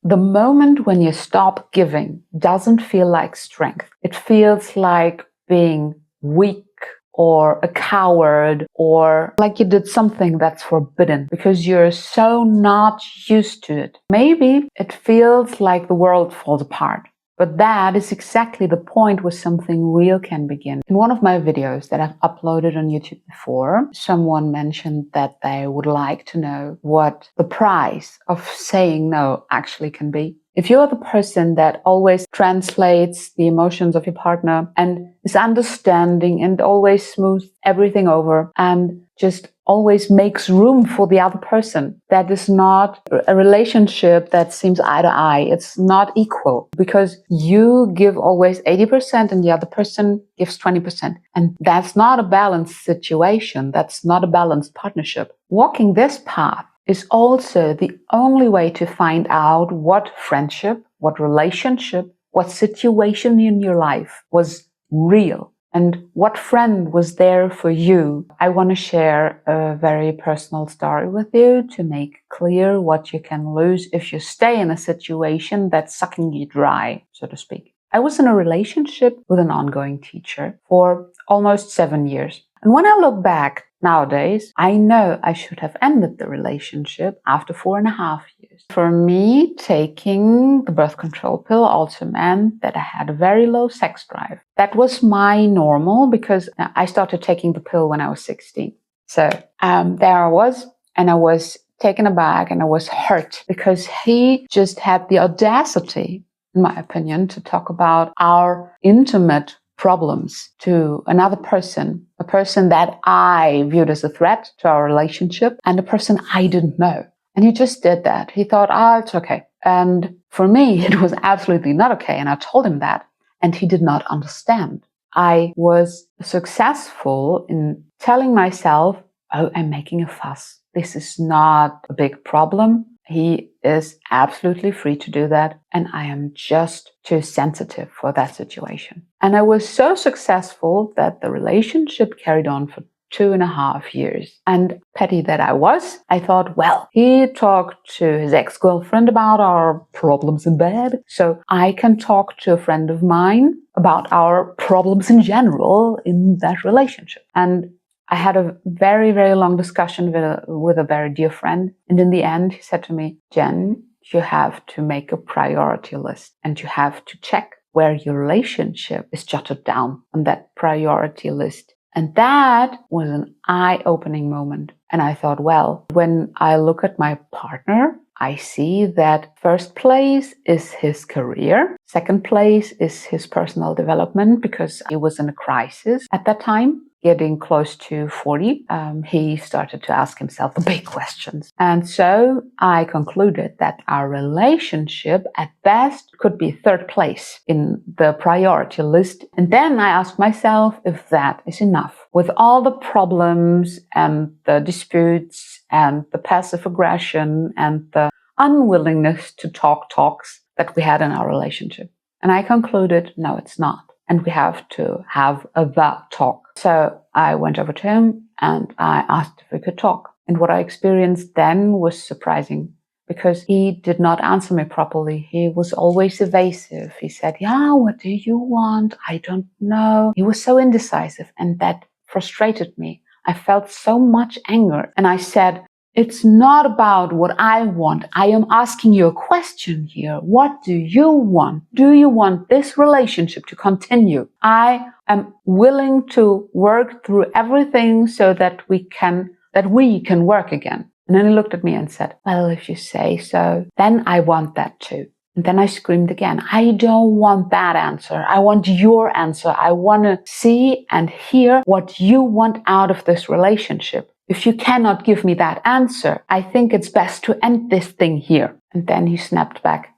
the moment when you stop giving doesn't feel like strength. It feels like being weak or a coward, or like you did something that's forbidden because you're so not used to it. Maybe it feels like the world falls apart. But that is exactly the point where something real can begin. In one of my videos that I've uploaded on YouTube before, someone mentioned that they would like to know what the price of saying no actually can be. If you're the person that always translates the emotions of your partner and is understanding and always smooths everything over and just always makes room for the other person, that is not a relationship that seems eye to eye. It's not equal because you give always 80% and the other person gives 20%. And that's not a balanced situation. That's not a balanced partnership. Walking this path is also the only way to find out what friendship, what relationship, what situation in your life was real and what friend was there for you. I want to share a very personal story with you to make clear what you can lose if you stay in a situation that's sucking you dry, so to speak. I was in a relationship with an ongoing teacher for almost 7 years. And when I look back nowadays, I know I should have ended the relationship after 4.5 years. For me, taking the birth control pill also meant that I had a very low sex drive. That was my normal because I started taking the pill when I was 16. So there I was, and I was taken aback and I was hurt because he just had the audacity, in my opinion, to talk about our intimate problems to another person, a person that I viewed as a threat to our relationship and a person I didn't know. And he just did that. He thought, it's okay. And for me, it was absolutely not okay. And I told him that, and he did not understand. I was successful in telling myself, I'm making a fuss. This is not a big problem. He is absolutely free to do that, and I am just too sensitive for that situation. And I was so successful that the relationship carried on for 2.5 years. And petty that I was, I thought, well, he talked to his ex-girlfriend about our problems in bed, so I can talk to a friend of mine about our problems in general in that relationship. And I had a very, very long discussion with a very dear friend. And in the end, he said to me, Jen, you have to make a priority list and you have to check where your relationship is jotted down on that priority list. And that was an eye-opening moment. And I thought, well, when I look at my partner, I see that first place is his career. Second place is his personal development because he was in a crisis at that time. Getting close to 40, he started to ask himself the big questions. And so I concluded that our relationship at best could be third place in the priority list. And then I asked myself if that is enough. With all the problems and the disputes and the passive aggression and the unwillingness to talks that we had in our relationship. And I concluded, no, it's not. And we have to have that talk. So I went over to him and I asked if we could talk. And what I experienced then was surprising because he did not answer me properly. He was always evasive. He said, what do you want? I don't know. He was so indecisive, and that frustrated me. I felt so much anger. And I said, it's not about what I want. I am asking you a question here. What do you want? Do you want this relationship to continue? I am willing to work through everything so that we can work again. And then he looked at me and said, well, if you say so, then I want that too. And then I screamed again, I don't want that answer. I want your answer. I want to see and hear what you want out of this relationship. If you cannot give me that answer, I think it's best to end this thing here. And then he snapped back,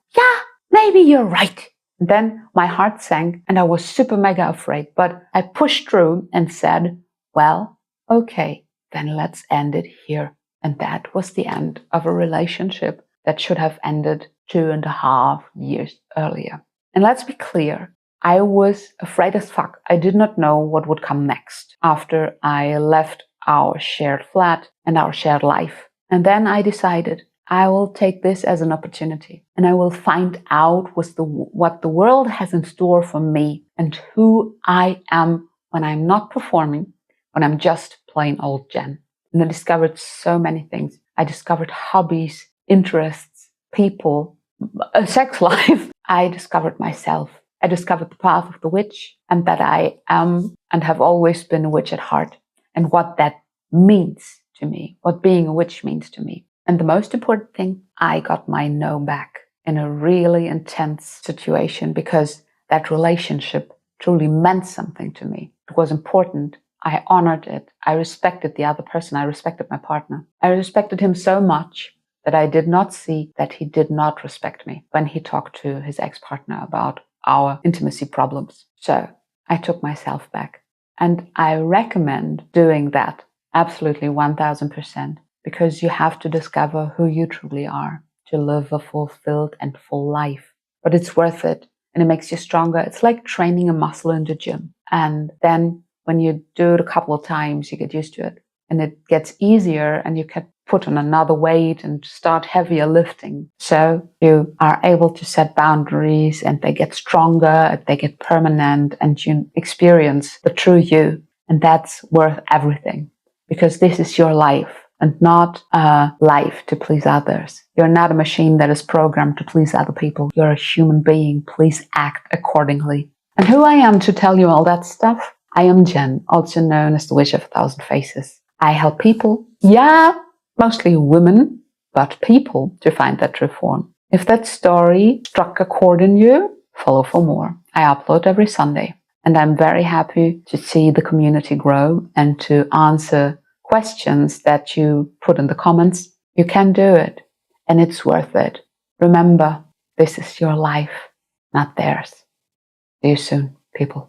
maybe you're right. And then my heart sank and I was super mega afraid. But I pushed through and said, well, okay, then let's end it here. And that was the end of a relationship that should have ended 2.5 years earlier. And let's be clear, I was afraid as fuck. I did not know what would come next after I left our shared flat and our shared life. And then I decided I will take this as an opportunity and I will find out what the world has in store for me and who I am when I'm not performing, when I'm just plain old Jen. And I discovered so many things. I discovered hobbies, interests, people, a sex life. I discovered myself. I discovered the path of the witch and that I am and have always been a witch at heart and what that means to me, what being a witch means to me. And the most important thing, I got my no back in a really intense situation because that relationship truly meant something to me. It was important. I honored it. I respected the other person. I respected my partner. I respected him so much that I did not see that he did not respect me when he talked to his ex-partner about our intimacy problems. So I took myself back. And I recommend doing that absolutely 1000%. Because you have to discover who you truly are to live a fulfilled and full life. But it's worth it and it makes you stronger. It's like training a muscle in the gym. And then when you do it a couple of times, you get used to it and it gets easier and you can put on another weight and start heavier lifting. So you are able to set boundaries and they get stronger, they get permanent, and you experience the true you. And that's worth everything because this is your life. And not a life to please others. You're not a machine that is programmed to please other people. You're a human being. Please act accordingly. And who I am to tell you all that stuff? I am Jen, also known as the Witch of 1,000 Faces. I help people, mostly women, but people to find that true form. If that story struck a chord in you, follow for more. I upload every Sunday. And I'm very happy to see the community grow and to answer questions that you put in the comments. You can do it and it's worth it. Remember, this is your life, not theirs. See you soon, people.